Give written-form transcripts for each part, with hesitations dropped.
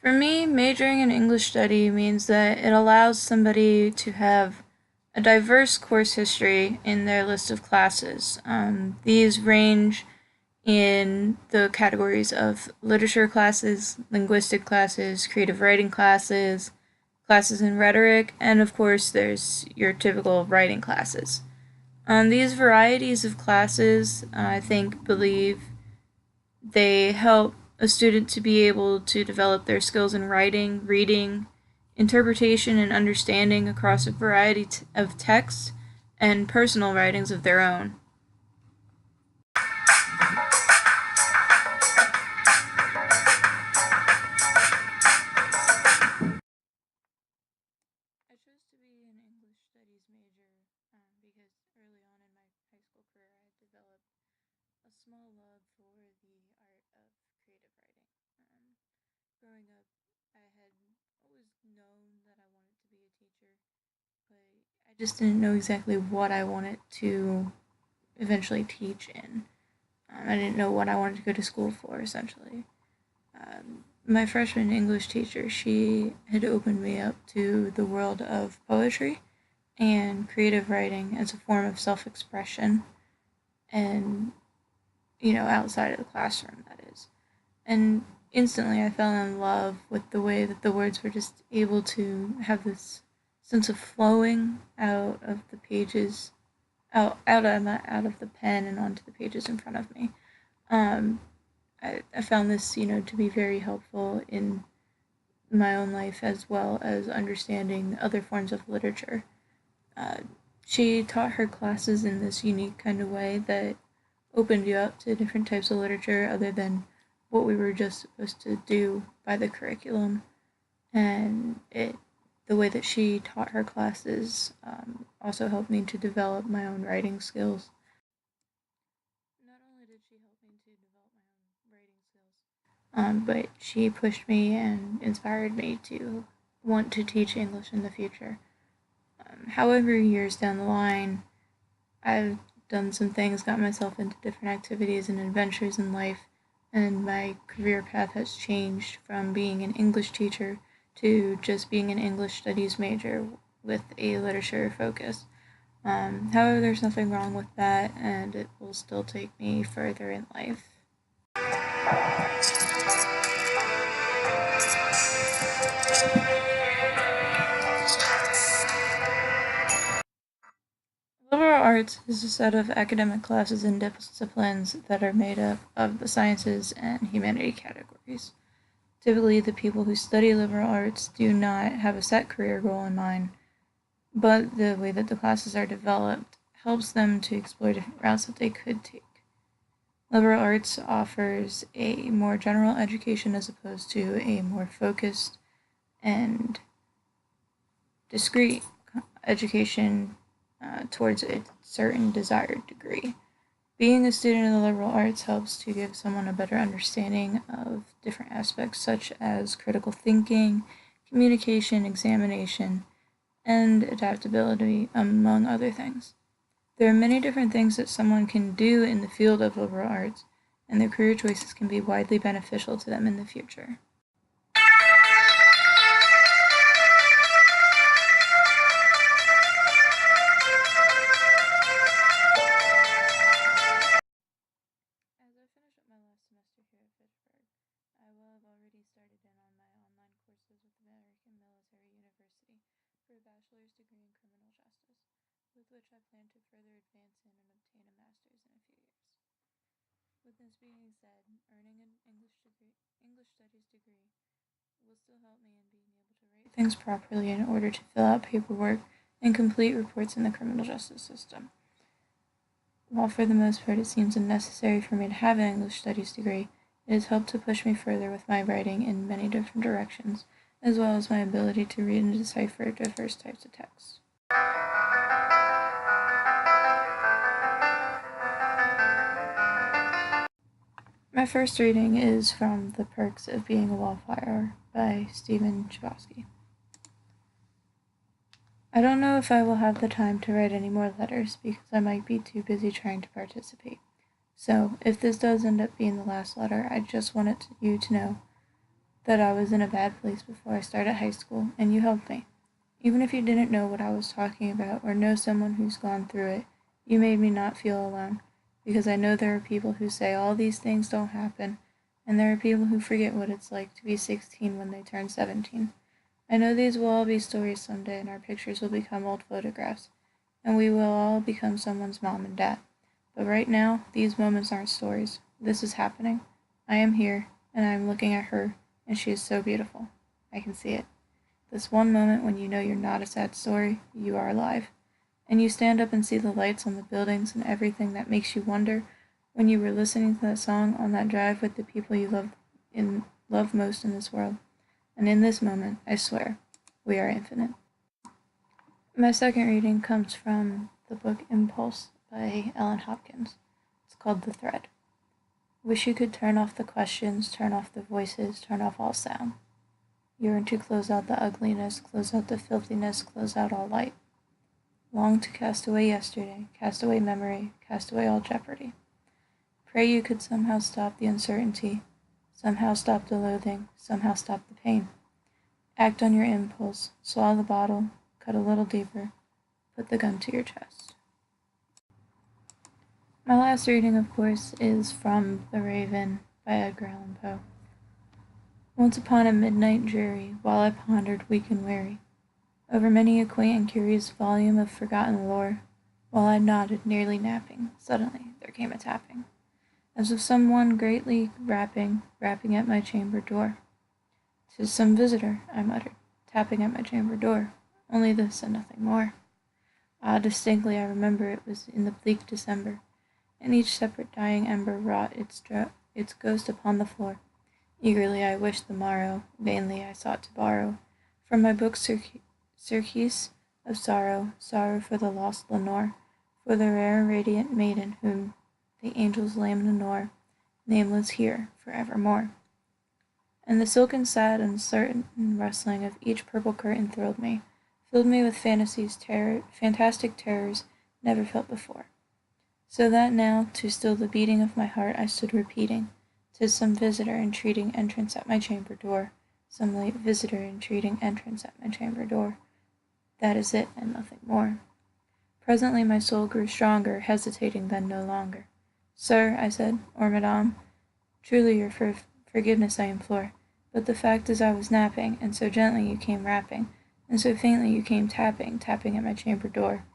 For me, majoring in English study means that it allows somebody to have a diverse course history in their list of classes. These range in the categories of literature classes, linguistic classes, creative writing classes, classes in rhetoric, and of course, there's your typical writing classes. These varieties of classes, I think, believe they help a student to be able to develop their skills in writing, reading, interpretation, and understanding across a variety of texts and personal writings of their own. I chose to be an English studies major because early on in my high school career I had developed a small love for the art of creative writing. Growing up, I had always known that I wanted to be a teacher, but I just didn't know exactly what I wanted to eventually teach in. I didn't know what I wanted to go to school for, essentially. My freshman English teacher, she had opened me up to the world of poetry and creative writing as a form of self expression, and, outside of the classroom, that is. And instantly I fell in love with the way that the words were just able to have this sense of flowing out of the pages, out of the pen and onto the pages in front of me. Um, I found this, to be very helpful in my own life as well as understanding other forms of literature. Uh, she taught her classes in this unique kind of way that opened you up to different types of literature other than what we were just supposed to do by the curriculum. And the way that she taught her classes also helped me to develop my own writing skills. Not only did she help me to develop my own writing skills, but she pushed me and inspired me to want to teach English in the future. However, years down the line, I've done some things, got myself into different activities and adventures in life, and my career path has changed from being an English teacher to just being an English studies major with a literature focus. However, there's nothing wrong with that, and it will still take me further in life. Liberal arts is a set of academic classes and disciplines that are made up of the sciences and humanity categories. Typically, the people who study liberal arts do not have a set career goal in mind, but the way that the classes are developed helps them to explore different routes that they could take. Liberal arts offers a more general education as opposed to a more focused and discrete education towards a certain desired degree. Being a student in the liberal arts helps to give someone a better understanding of different aspects such as critical thinking, communication, examination, and adaptability, among other things. There are many different things that someone can do in the field of liberal arts, and their career choices can be widely beneficial to them in the future. As I finish up my last semester here at Fitchburg, I will have already started in on my online courses with American Military University for a bachelor's degree in criminal justice, with which I plan to further advance in and obtain a master's in a few years. With this being said, earning an English studies degree will still help me in being able to write things properly in order to fill out paperwork and complete reports in the criminal justice system. While for the most part it seems unnecessary for me to have an English studies degree, it has helped to push me further with my writing in many different directions, as well as my ability to read and decipher diverse types of text. My first reading is from The Perks of Being a Wallflower by Stephen Chbosky. I don't know if I will have the time to write any more letters because I might be too busy trying to participate. So, if this does end up being the last letter, I just wanted you to know that I was in a bad place before I started high school, and you helped me. Even if you didn't know what I was talking about or know someone who's gone through it, you made me not feel alone, because I know there are people who say all these things don't happen, and there are people who forget what it's like to be 16 when they turn 17. I know these will all be stories someday, and our pictures will become old photographs, and we will all become someone's mom and dad. But right now, these moments aren't stories. This is happening. I am here, and I am looking at her, and she is so beautiful. I can see it. This one moment when you know you're not a sad story, you are alive. And you stand up and see the lights on the buildings and everything that makes you wonder when you were listening to that song on that drive with the people you love most in this world. And in this moment, I swear, we are infinite. My second reading comes from the book Impulse by Ellen Hopkins. It's called The Thread. Wish you could turn off the questions, turn off the voices, turn off all sound. Yearn to close out the ugliness, close out the filthiness, close out all light. Long to cast away yesterday, cast away memory, cast away all jeopardy. Pray you could somehow stop the uncertainty, somehow stop the loathing, somehow stop the pain. Act on your impulse, swallow the bottle, cut a little deeper, put the gun to your chest. My last reading, of course, is from The Raven by Edgar Allan Poe. Once upon a midnight dreary, while I pondered weak and weary over many a quaint and curious volume of forgotten lore, while I nodded, nearly napping, suddenly there came a tapping, as of someone greatly rapping at my chamber door. "'Tis some visitor," I muttered, "tapping at my chamber door, only this and nothing more." Ah, distinctly I remember it was in the bleak December, and each separate dying ember wrought its ghost upon the floor. Eagerly I wished the morrow, vainly I sought to borrow from my book surcease of sorrow, sorrow for the lost Lenore, for the rare radiant maiden whom the angels named Lenore, nameless here for evermore. And the silken sad uncertain rustling of each purple curtain thrilled me, filled me with fantastic terrors never felt before. So that now, to still the beating of my heart, I stood repeating, "'Tis some visitor entreating entrance at my chamber door, some late visitor entreating entrance at my chamber door. That is it, and nothing more." Presently my soul grew stronger, hesitating then no longer. "Sir," I said, "or madame, truly your forgiveness I implore, but the fact is I was napping, and so gently you came rapping, and so faintly you came tapping at my chamber door,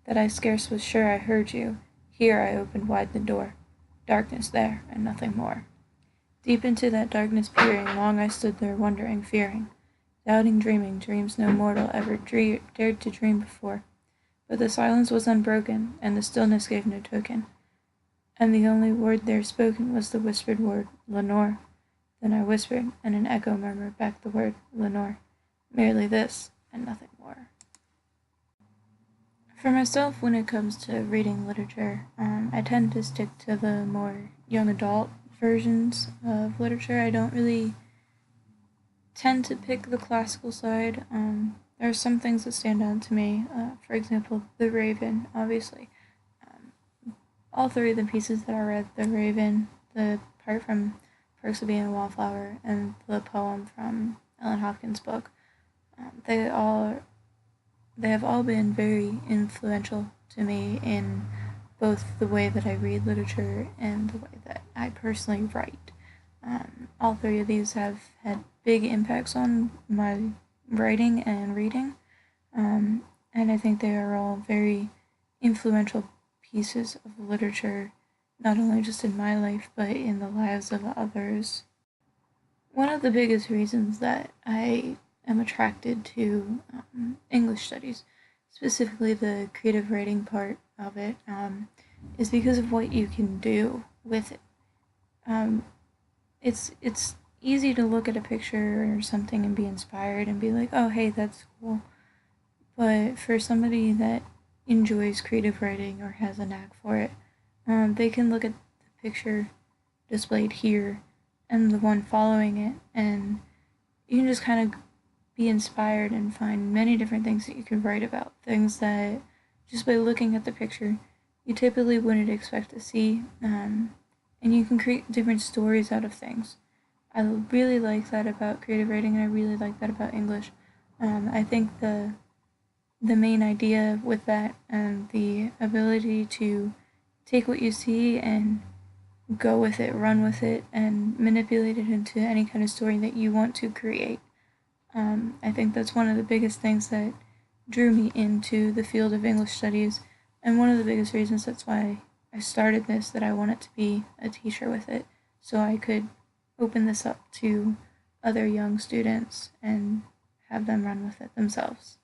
that I scarce was sure I heard you. Here I opened wide the door. Darkness there, and nothing more." Deep into that darkness peering, long I stood there wondering, fearing, doubting, dreaming dreams no mortal ever dared to dream before. But the silence was unbroken, and the stillness gave no token, and the only word there spoken was the whispered word, "Lenore." Then I whispered, and an echo murmured back the word, "Lenore." Merely this, and nothing more. For myself, when it comes to reading literature, I tend to stick to the more young adult versions of literature. I don't really tend to pick the classical side. There are some things that stand out to me. For example, The Raven, obviously. All three of the pieces that I read, The Raven, the part from Perks of Being a Wallflower, and the poem from Ellen Hopkins' book, they have all been very influential to me in both the way that I read literature and the way that I personally write. All three of these have had big impacts on my writing and reading, and I think they are all very influential pieces of literature, not only just in my life, but in the lives of others. One of the biggest reasons that I am attracted to English studies, specifically the creative writing part of it, is because of what you can do with it. It's easy to look at a picture or something and be inspired and be like, "Oh, hey, that's cool." But for somebody that enjoys creative writing or has a knack for it, they can look at the picture displayed here and the one following it, and you can just kind of be inspired and find many different things that you could write about, things that just by looking at the picture you typically wouldn't expect to see, and you can create different stories out of things. I really like that about creative writing, and I really like that about English. I think the main idea with that and the ability to take what you see and go with it, run with it, and manipulate it into any kind of story that you want to create. I think that's one of the biggest things that drew me into the field of English studies, and one of the biggest reasons that's why I started this, that I wanted to be a teacher with it, so I could open this up to other young students and have them run with it themselves.